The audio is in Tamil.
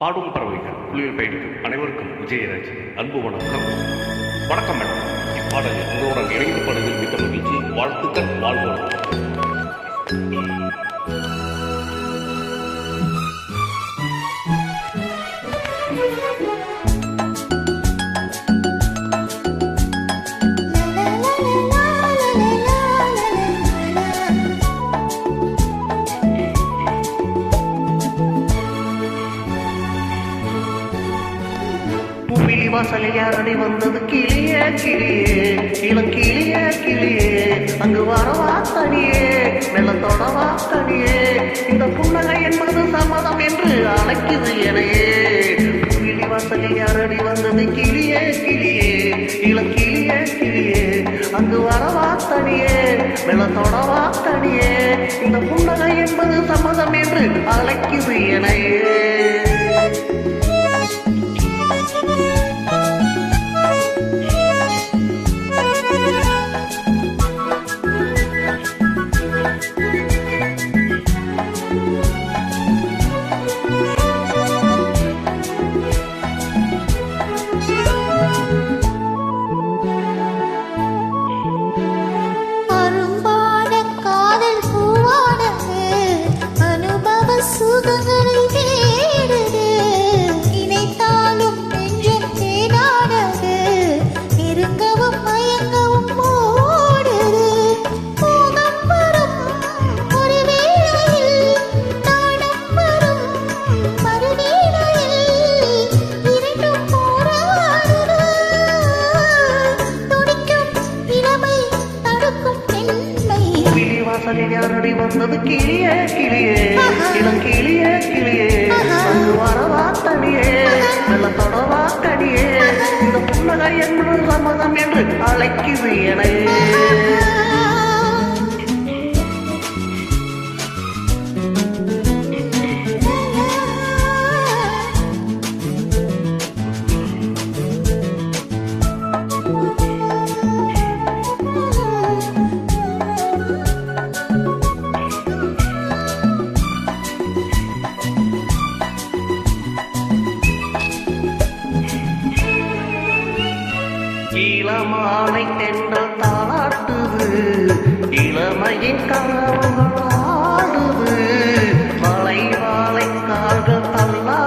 பாடும் பறவைகள் குளிர் பயணிக்கும் அனைவருக்கும் விஜயராஜ் அன்பு வணக்கம். வணக்கம் மேடம். இப்பாடலில் உங்களுடன் இணைந்து பாடுவதில் மிக்க மகிழ்ச்சி. வாழ்த்துக்கள். வாழ்வோம். வாசலில் யாரடி வந்தது கிளியே கிளியே, இளம் கிளியே கிளியே, அங்கு வரவா தனியே, வெள்ளத்தோடவா தனியே, இந்த புன்னகை என்பது சம்மதம் என்று அழைக்குது எனையே. கிளி வாசலில் யாரடி வந்தது கிளியே கிளியே, இளம் கிளியே கிளியே, அங்கு வரவா தனியே, வெள்ளத்தோடவா தனியே, இந்த புன்னகை என்பது சம்மதம் என்று அழைக்குது எனையே. சுகங்களை தேடுது, நினைத்தாலும் நெஞ்சம் தேடானது, நெருங்கவும் மயங்கவும் ஓடுது. மோகம் வரும் ஒரு வேளையில், நாணம் வரும் மறுவேளையில், இரண்டும் போராடுது. துடிக்கும் இளமை தடுக்கும் பெண்மை. வாசலில் யாரடி வந்தது கிளியே கிளியே, இளம் கிளியே கிளியே, அங்கு வரவா தனியே, நல்ல தொடவா தனியே, இந்த புன்னகை என்பது சம்மதம் என்று அழைக்குது எனையே. இளமாலை தென்றல் தாளாட்டுது, இளமையின் கனவுகள் ஆடுது, வளை வாழை கால்கள் தள்ளா